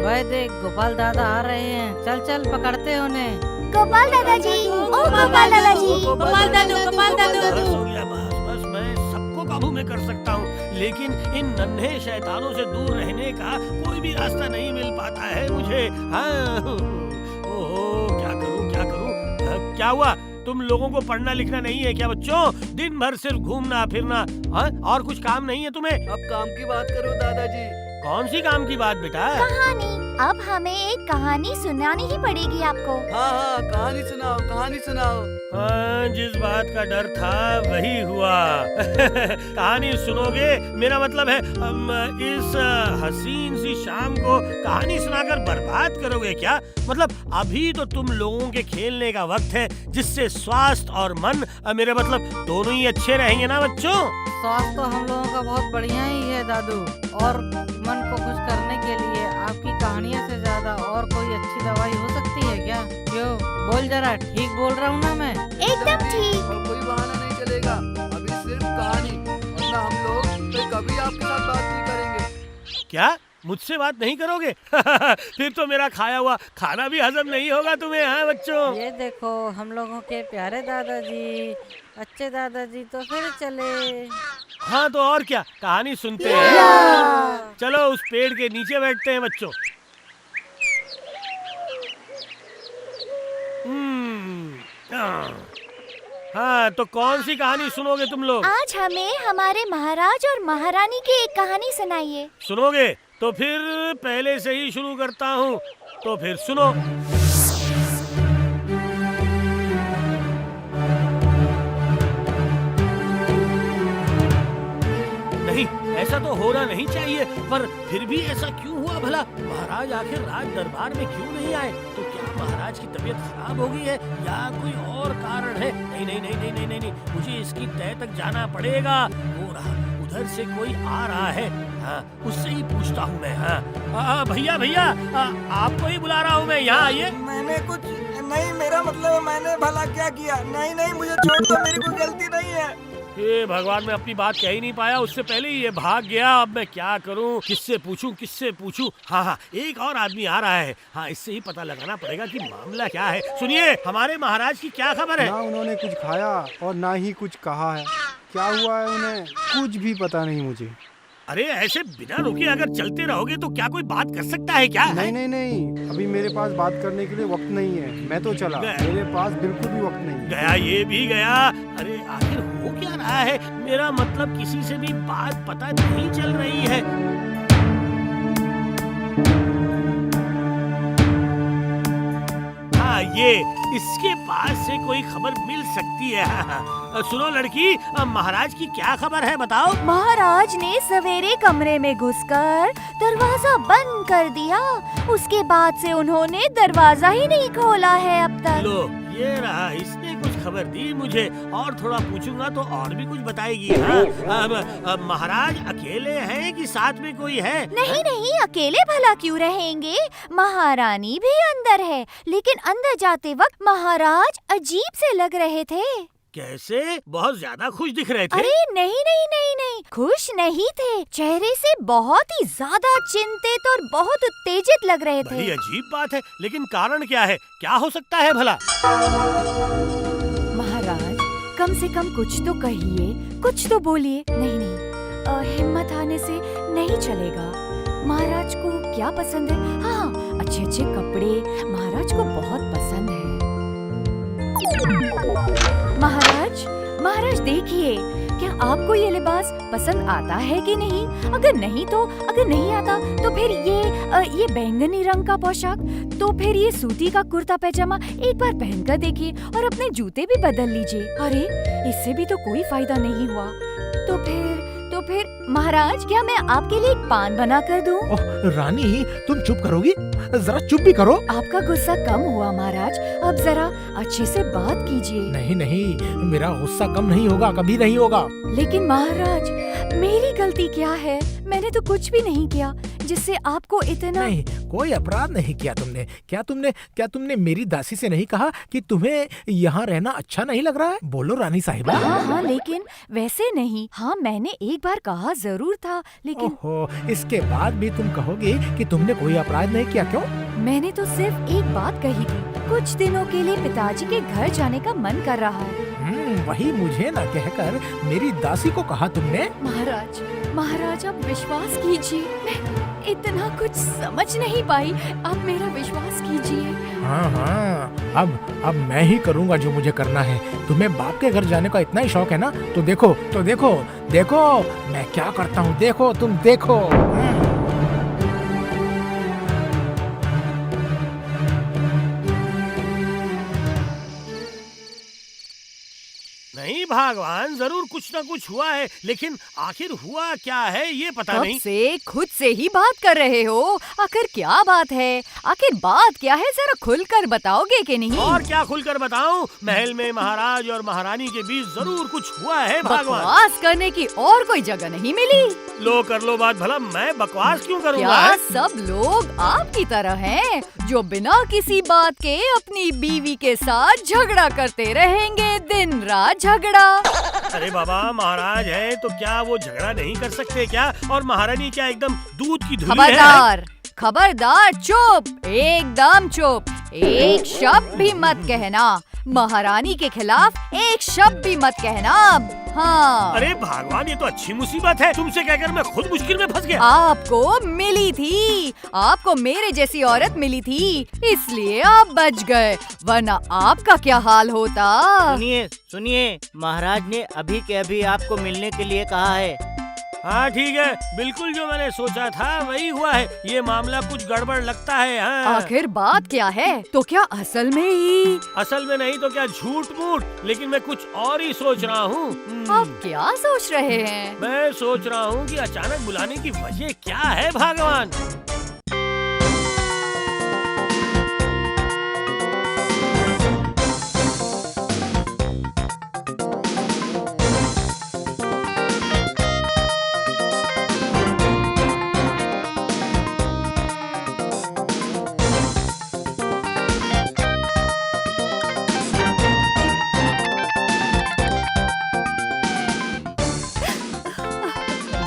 वह देख गोपाल दादा आ रहे हैं, चल चल पकड़ते उन्हें। गोपाल दादाजी, ओ गोपाल दादाजी, गोपाल दादू, गोपाल दादू। बस हो गया, बस मैं सबको काबू में कर सकता हूँ, लेकिन इन नन्हे शैतानों से दूर रहने का कोई भी रास्ता नहीं मिल पाता है मुझे। हाँ, ओहो, क्या करूँ? क्या हुआ? तुम लोगों को पढ़ना लिखना नहीं है क्या बच्चों? दिन भर सिर्फ घूमना फिरना, हाँ? और कुछ काम नहीं है तुम्हें? अब काम की बात करो दादाजी। कौन सी काम की बात बेटा? कहानी। अब हमें एक कहानी सुनानी ही पड़ेगी आपको। हाँ, कहानी सुनाओ। हाँ, जिस बात का डर था वही हुआ। कहानी सुनोगे? मेरा मतलब है इस हसीन सी शाम को कहानी सुनाकर बर्बाद करोगे क्या? मतलब अभी तो तुम लोगों के खेलने का वक्त है, जिससे स्वास्थ्य और मन, मेरा मतलब दोनों ही अच्छे रहेंगे ना बच्चों? स्वास्थ्य तो हम लोगों का बहुत बढ़िया ही है दादू, और मन को खुश करने के लिए आपकी कहानियों से ज्यादा और कोई अच्छी दवाई हो सकती है क्या? क्यों? बोल जरा, ठीक बोल रहा हूँ ना मैं? एकदम ठीक। और कोई बहाना नहीं चलेगा, अभी सिर्फ कहानी, वरना हम लोग फिर कभी आपके साथ बात नहीं करेंगे। क्या मुझसे बात नहीं करोगे? फिर तो मेरा खाया हुआ खाना भी हजम नहीं होगा तुम्हें, हाँ बच्चों? ये देखो हम लोगों के प्यारे दादाजी, अच्छे दादाजी तो फिर चले। हाँ तो और क्या, कहानी सुनते हैं। चलो उस पेड़ के नीचे बैठते हैं बच्चों। हाँ तो कौन सी कहानी सुनोगे तुम लोग? आज हमें हमारे महाराज और महारानी की एक कहानी सुनाइए। सुनोगे? तो फिर पहले से ही शुरू करता हूँ, तो फिर सुनो। नहीं, ऐसा तो होना नहीं चाहिए, पर फिर भी ऐसा क्यों हुआ भला? महाराज आखिर राज दरबार में क्यों नहीं आए? तो क्या महाराज की तबीयत खराब हो गई है या कोई और कारण है? नहीं, मुझे इसकी तह तक जाना पड़ेगा। हो रहा, उधर से कोई आ रहा है, हाँ उससे ही पूछता हूँ मैं। हाँ भैया, आपको ही बुला रहा हूँ मैं, यहाँ आइए। मैंने कुछ नहीं, मेरा मतलब मैंने भला क्या किया? नहीं, मुझे छोड़ दो, मेरी कोई गलती नहीं है। हे भगवान, मैं अपनी बात कह ही नहीं पाया, उससे पहले ही ये भाग गया। अब मैं क्या करूं? किससे पूछूं? हाँ, एक और आदमी आ रहा है। हाँ, इससे ही पता लगाना पड़ेगा कि मामला क्या है। सुनिए, हमारे महाराज की क्या खबर है? ना उन्होंने कुछ खाया और ना ही कुछ कहा है। क्या हुआ है उन्हें? कुछ भी पता नहीं मुझे। अरे ऐसे बिना रुके अगर चलते रहोगे तो क्या कोई बात कर सकता है क्या? नहीं, अभी मेरे पास बात करने के लिए वक्त नहीं है। मैं तो चला, मेरे पास बिल्कुल भी वक्त नहीं। गया, ये भी गया। अरे आखिर हो क्या रहा है? मेरा मतलब किसी से भी बात पता नहीं चल रही है। हाँ, ये इसके पास से कोई खबर मिल सकती है। सुनो लड़की, महाराज की क्या खबर है बताओ? महाराज ने सवेरे कमरे में घुसकर दरवाजा बंद कर दिया। उसके बाद से उन्होंने दरवाजा ही नहीं खोला है अब तक। लो, ये रहा, इसने कुछ खबर दी मुझे, और थोड़ा पूछूंगा तो और भी कुछ बताएगी। हाँ, महाराज अकेले हैं कि साथ में कोई है? नहीं, अकेले भला क्यों रहेंगे? महारानी भी अंदर है, लेकिन अंदर जाते वक्त महाराज अजीब से लग रहे थे। कैसे? बहुत ज्यादा खुश दिख रहे थे। अरे नहीं, खुश नहीं थे। चेहरे से बहुत ही ज्यादा चिंतित और बहुत उत्तेजित लग रहे थे। बड़ी अजीब बात है, लेकिन कारण क्या है? क्या हो सकता है भला? महाराज, कम से कम कुछ तो कहिए, कुछ तो बोलिए। नहीं, हिम्मत हारने से नहीं चलेगा। महाराज को क्या पसंद है? हाँ, अच्छे कपड़े महाराज को बहुत पसंद है। महाराज देखिए, क्या आपको ये लिबास पसंद आता है कि नहीं? अगर नहीं आता तो फिर ये बैंगनी रंग का पोशाक, तो फिर ये सूती का कुर्ता पैजामा एक बार पहनकर देखिए, और अपने जूते भी बदल लीजिए। अरे इससे भी तो कोई फायदा नहीं हुआ। तो फिर महाराज, क्या मैं आपके लिए एक पान बना कर दूं? ओह रानी, तुम चुप करोगी? जरा चुप भी करो। आपका गुस्सा कम हुआ महाराज, अब जरा अच्छे से बात कीजिए। नहीं, मेरा गुस्सा कम नहीं होगा, कभी नहीं होगा। लेकिन महाराज, मेरी गलती क्या है? मैंने तो कुछ भी नहीं किया जिससे आपको इतना। नहीं, कोई अपराध नहीं किया तुमने। क्या तुमने मेरी दासी से नहीं कहा कि तुम्हें यहाँ रहना अच्छा नहीं लग रहा है? बोलो रानी साहिबा। हाँ, लेकिन वैसे नहीं। हाँ, मैंने एक बार कहा जरूर था, लेकिन ओहो, इसके बाद भी तुम कहोगे कि तुमने कोई अपराध नहीं किया, क्यों? मैंने तो सिर्फ एक बात कही थी, कुछ दिनों के लिए पिताजी के घर जाने का मन कर रहा है। वही मुझे न कहकर मेरी दासी को कहा तुमने? महाराज आप विश्वास कीजिए, मैं इतना कुछ समझ नहीं पाई, आप मेरा विश्वास कीजिए। हाँ, अब मैं ही करूँगा जो मुझे करना है। तुम्हें बाप के घर जाने का इतना ही शौक है ना, तो देखो मैं क्या करता हूँ, देखो तुम देखो। नहीं भगवान, जरूर कुछ ना कुछ हुआ है, लेकिन आखिर हुआ क्या है ये पता कब नहीं। से खुद से ही बात कर रहे हो, आखिर क्या बात है? आखिर बात क्या है, जरा खुलकर बताओगे कि नहीं? और क्या खुलकर बताऊं? महल में महाराज और महारानी के बीच जरूर कुछ हुआ है भगवान। बकवास करने की और कोई जगह नहीं मिली। लो कर लो बात, भला मैं बकवास क्यों करूँगा? क्या सब लोग आपकी तरह हैं, जो बिना किसी बात के अपनी बीवी के साथ झगड़ा करते रहेंगे, दिन रात झगड़ा? अरे बाबा, महाराज है तो क्या वो झगड़ा नहीं कर सकते क्या? और महारानी क्या एकदम दूध की धुली है? खबरदार, चुप, एकदम चुप, एक शब्द भी मत कहना। महारानी के खिलाफ एक शब्द भी मत कहना। हाँ। अरे भगवान, ये तो अच्छी मुसीबत है, तुमसे कहकर मैं खुद मुश्किल में फंस गया। आपको मिली थी, आपको मेरे जैसी औरत मिली थी, इसलिए आप बच गए, वरना आपका क्या हाल होता? सुनिए, महाराज ने अभी के अभी आपको मिलने के लिए कहा है। हाँ ठीक है, बिल्कुल जो मैंने सोचा था वही हुआ है। ये मामला कुछ गड़बड़ लगता है। हाँ। आखिर बात क्या है? तो क्या असल में ही? असल में नहीं तो क्या झूठ मूठ, लेकिन मैं कुछ और ही सोच रहा हूँ। आप क्या सोच रहे हैं? मैं सोच रहा हूँ कि अचानक बुलाने की वजह क्या है भगवान?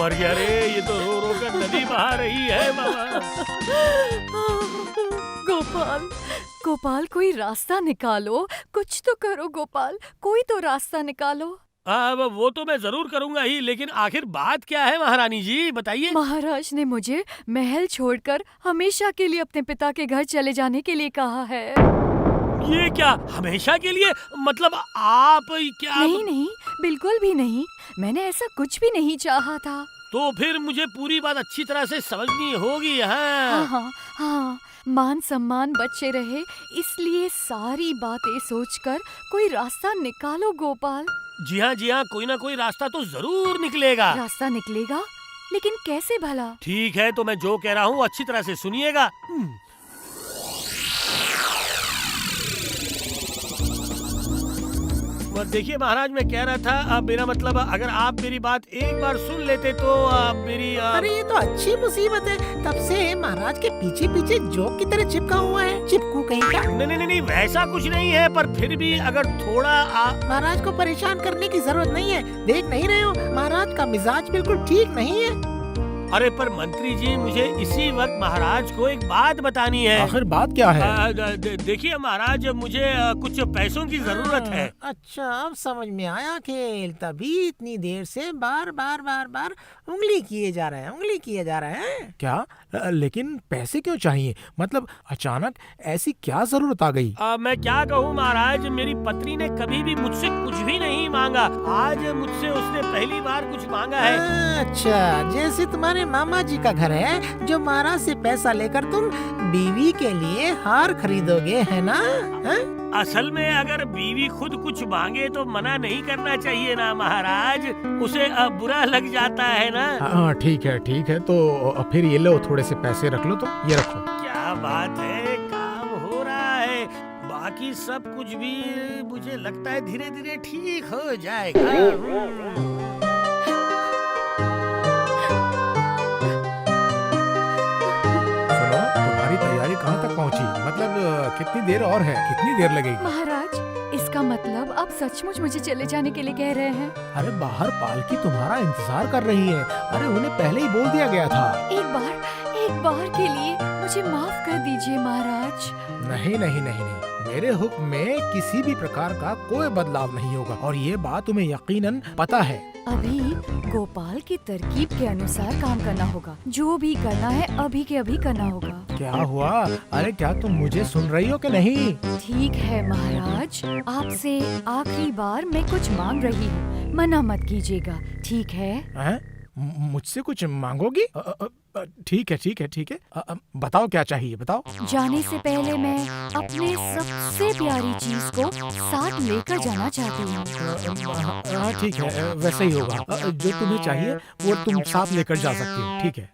मर गया रे, ये तो रो रो कर नदी बहा रही है बाबा। गोपाल, कोई रास्ता निकालो, कुछ तो करो गोपाल, कोई तो रास्ता निकालो। अब वो तो मैं जरूर करूंगा ही, लेकिन आखिर बात क्या है महारानी जी, बताइए। महाराज ने मुझे महल छोड़कर हमेशा के लिए अपने पिता के घर चले जाने के लिए कहा है। ये क्या, हमेशा के लिए? मतलब आप क्या? नहीं, बिल्कुल भी नहीं, मैंने ऐसा कुछ भी नहीं चाहा था। तो फिर मुझे पूरी बात अच्छी तरह से समझनी होगी। हाँ, मान सम्मान बचे रहे, इसलिए सारी बातें सोचकर कोई रास्ता निकालो गोपाल। जी हाँ, कोई ना कोई रास्ता तो जरूर निकलेगा। रास्ता निकलेगा, लेकिन कैसे भला? ठीक है, तो मैं जो कह रहा हूँ अच्छी तरह से सुनिएगा। और देखिए महाराज, मैं कह रहा था, मेरा मतलब अगर आप मेरी बात एक बार सुन लेते तो मेरी अरे ये तो अच्छी मुसीबत है, तब से महाराज के पीछे पीछे जोक की तरह चिपका हुआ है, चिपकू कहीं का। नहीं, वैसा कुछ नहीं है, पर फिर भी अगर थोड़ा महाराज को परेशान करने की जरूरत नहीं है। देख नहीं रहे हो, महाराज का मिजाज बिल्कुल ठीक नहीं है। अरे पर मंत्री जी, मुझे इसी वक्त महाराज को एक बात बतानी है। आखिर बात क्या है? देखिए महाराज, मुझे कुछ पैसों की जरूरत है। अच्छा, अब समझ में आया खेल, तभी इतनी देर से बार बार उंगली किए जा रहे हैं। क्या? लेकिन पैसे क्यों चाहिए? मतलब अचानक ऐसी क्या जरूरत आ गई? मैं क्या कहूँ महाराज, मेरी पत्नी ने कभी भी मुझसे कुछ भी नहीं मांगा, आज मुझसे उसने पहली बार कुछ मांगा है। अच्छा, जैसे तुम्हारे मामा जी का घर है, जो महाराज से पैसा लेकर तुम बीवी के लिए हार खरीदोगे, है ना? असल में अगर बीवी खुद कुछ मांगे तो मना नहीं करना चाहिए ना महाराज, उसे बुरा लग जाता है ना। हाँ ठीक है, तो फिर ये लो, थोड़े से पैसे रख लो, तो ये रखो। क्या बात है, काम हो रहा है। बाकी सब कुछ भी मुझे लगता है धीरे धीरे ठीक हो जाएगा। कितनी देर और है? कितनी देर लगेगी? महाराज, इसका मतलब आप सचमुच मुझे चले जाने के लिए कह रहे हैं? अरे बाहर पालकी तुम्हारा इंतजार कर रही है। अरे उन्हें पहले ही बोल दिया गया था। एक बार के लिए मुझे माफ कर दीजिए महाराज। नहीं नहीं नहीं नहीं, मेरे हुक्म में किसी भी प्रकार का कोई बदलाव नहीं होगा और ये बात तुम्हें यकीनन पता है। अभी गोपाल की तरकीब के अनुसार काम करना होगा। जो भी करना है अभी के अभी करना होगा। क्या हुआ? अरे क्या तुम मुझे सुन रही हो कि नहीं? ठीक है महाराज, आपसे आखिरी बार मैं कुछ मांग रही हूँ, मना मत कीजिएगा, ठीक है? हैं? मुझसे कुछ मांगोगी? ठीक है ठीक है ठीक है। बताओ क्या चाहिए, बताओ। जाने से पहले मैं अपने सबसे प्यारी चीज को साथ लेकर जाना चाहती हूँ। हाँ ठीक है, वैसे ही होगा। जो तुम्हें चाहिए वो तुम साथ लेकर जा सकती हो, ठीक है?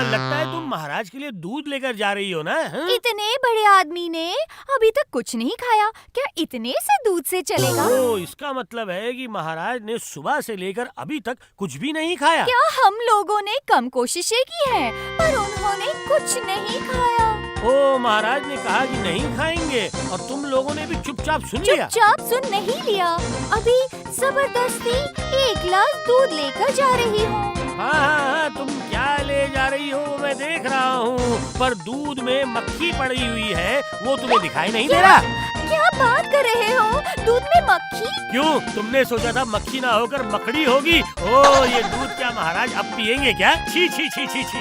लगता है तुम महाराज के लिए दूध लेकर जा रही हो ना? इतने बड़े आदमी ने अभी तक कुछ नहीं खाया, क्या इतने से दूध से चलेगा? ओ, इसका मतलब है कि महाराज ने सुबह से लेकर अभी तक कुछ भी नहीं खाया। क्या हम लोगों ने कम कोशिशें की हैं, पर उन्होंने कुछ नहीं खाया। ओ, महाराज ने कहा कि नहीं खाएंगे और तुम लोगों ने भी चुपचाप सुन लिया। चुपचाप सुन नहीं लिया, अभी जबरदस्ती 1 गिलास दूध लेकर जा रही हूँ। हाँ हाँ हाँ, तुम क्या ले जा रही हो मैं देख रहा हूँ, पर दूध में मक्खी पड़ी हुई है, वो तुम्हें दिखाई नहीं दे रहा? क्या बात कर रहे हो? दूध में मक्खी? क्यों, तुमने सोचा था मक्खी ना होकर मकड़ी होगी? ओ, ये दूध क्या महाराज अब पियेंगे क्या? छी छी छी छी छी।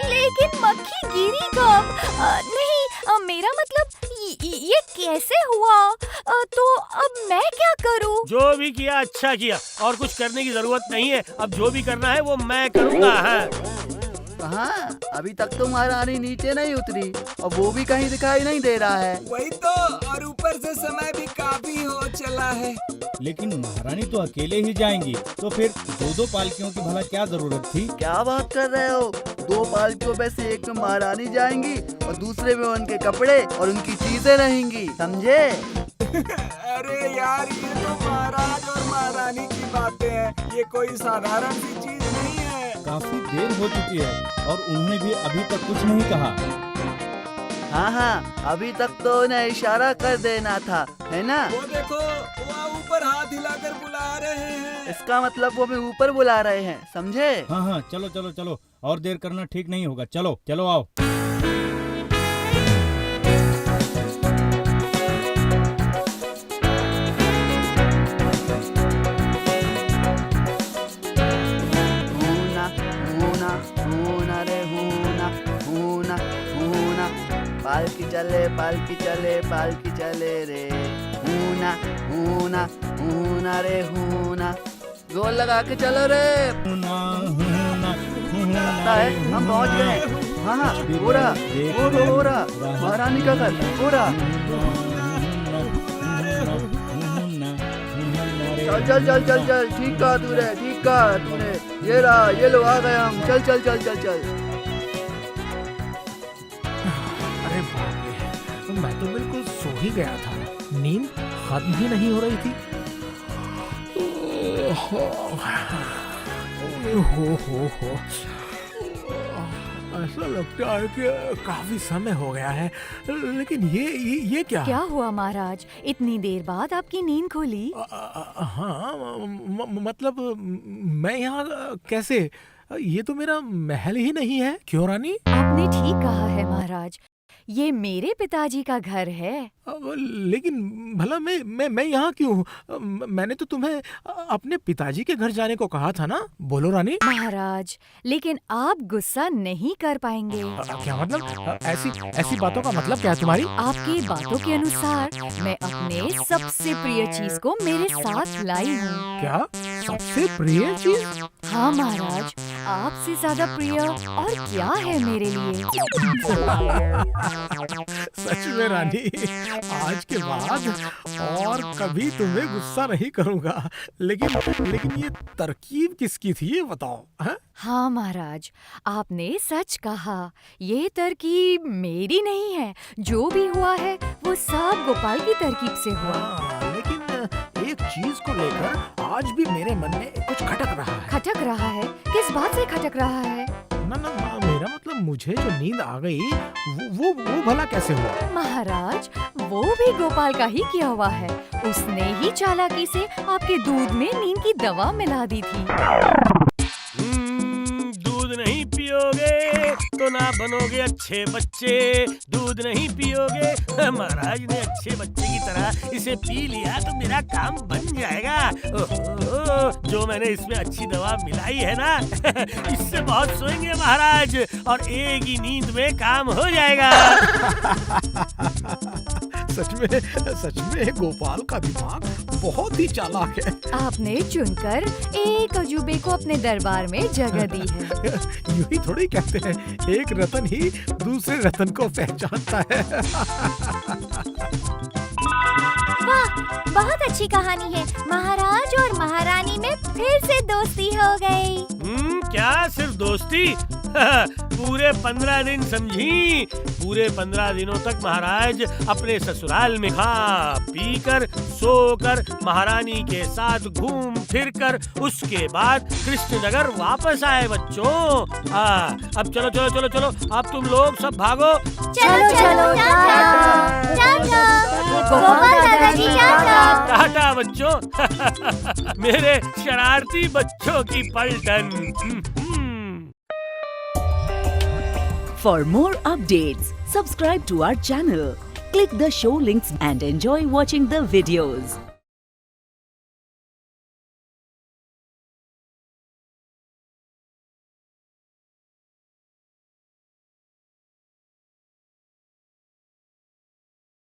लेकिन मक्खी गिरी कब? नहीं, मेरा मतलब ये कैसे हुआ? तो अब मैं क्या करूं? जो भी किया अच्छा किया, और कुछ करने की जरूरत नहीं है। अब जो भी करना है वो मैं करूँगा। हाँ, कहाँ? अभी तक तो महारानी नीचे नहीं उतरी और वो भी कहीं दिखाई नहीं दे रहा है। वही तो, और ऊपर से समय भी काफी हो चला है। लेकिन महारानी तो अकेले ही जाएंगी, तो फिर 2-2 पालकियों की भला क्या जरूरत थी? क्या बात कर रहे हो? 2 पालकियों में से एक में महारानी जाएंगी और दूसरे में उनके कपड़े और उनकी चीजें रहेंगी, समझे? अरे यार, ये तो महाराज और महारानी की बातें हैं, ये कोई साधारण सी चीज नहीं है। काफी देर हो चुकी है और उन्होंने भी अभी तक कुछ नहीं कहा। हाँ हाँ, अभी तक तो उन्हें इशारा कर देना था, है ना? वो देखो, वो ऊपर हाथ हिलाकर बुला रहे हैं। इसका मतलब वो हमें ऊपर बुला रहे हैं, समझे? हाँ हाँ, चलो चलो चलो, और देर करना ठीक नहीं होगा। चलो चलो आओ। पालकी चले रे, हूना हूना हूना रे हूना, जोर लगा के चलो रे। लगता है हम पहुंच गए। हाँ हाँ, हो रहा महारानी का घर, हो रहा। चल चल चल चल चल, ठीक कहा तूने, ठीक कहा तूने। ये रहा, ये लो आ गए हम। चल चल चल चल चल। अरे बाप रे, मैं तो बिल्कुल सो ही गया था, नींद खत्म ही नहीं हो रही थी। हो ऐसा लगता है कि काफी समय हो गया है, लेकिन ये क्या? क्या हुआ महाराज, इतनी देर बाद आपकी नींद खुली? हाँ, मतलब मैं यहाँ कैसे? ये तो मेरा महल ही नहीं है। क्यों रानी? आपने ठीक कहा है महाराज, ये मेरे पिताजी का घर है। लेकिन भला मैं यहाँ क्यों? मैंने तो तुम्हें अपने पिताजी के घर जाने को कहा था ना। बोलो रानी। महाराज, लेकिन आप गुस्सा नहीं कर पाएंगे। क्या मतलब? ऐसी बातों का मतलब क्या है तुम्हारी? आपकी बातों के अनुसार मैं अपने सबसे प्रिय चीज को मेरे साथ लाई हूँ। क्या सबसे प्रिय चीज? हाँ महाराज, आपसे ज्यादा प्रिय और क्या है मेरे लिए? सच में रानी, आज के बाद और कभी तुम्हें गुस्सा नहीं करूंगा। लेकिन ये तरकीब किसकी थी, ये बताओ। हाँ महाराज, आपने सच कहा, ये तरकीब मेरी नहीं है। जो भी हुआ है वो सब गोपाल की तरकीब से हुआ। लेकिन चीज को लेकर आज भी मेरे मन में कुछ खटक रहा है। खटक रहा है? किस बात से खटक रहा है? ना मेरा मतलब मुझे जो नींद आ गई वो भला कैसे हुआ? महाराज, वो भी गोपाल का ही किया हुआ है। उसने ही चालाकी से आपके दूध में नींद की दवा मिला दी थी। दूध नहीं पियोगे तो ना बनोगे अच्छे बच्चे। दूध नहीं पियोगे, महाराज ने अच्छे बच्चे की तरह इसे पी लिया तो मेरा काम बन जाएगा। ओहो, जो मैंने इसमें अच्छी दवा मिलाई है ना, इससे बहुत सोएंगे महाराज और एक ही नींद में काम हो जाएगा। सच में गोपाल का दिमाग बहुत ही चालाक है। आपने चुनकर एक अजूबे को अपने दरबार में जगह दी है। यूं ही थोड़ी कहते हैं, एक रतन ही दूसरे रतन को पहचानता है। वाह, बहुत अच्छी कहानी है। महाराज और महारानी में फिर से दोस्ती हो गई। क्या सिर्फ दोस्ती? पूरे 15 दिन समझी। पूरे 15 दिनों तक महाराज अपने ससुराल में खा पी कर सोकर महारानी के साथ घूम फिर कर उसके बाद कृष्णनगर वापस आए बच्चों। अब चलो चलो चलो चलो, अब तुम लोग सब भागो। चलो चलो गोपाल दादाजी टाटा बच्चों। मेरे शरारती बच्चों की पलटन। For more updates, subscribe to our channel, click the show links and enjoy watching the videos.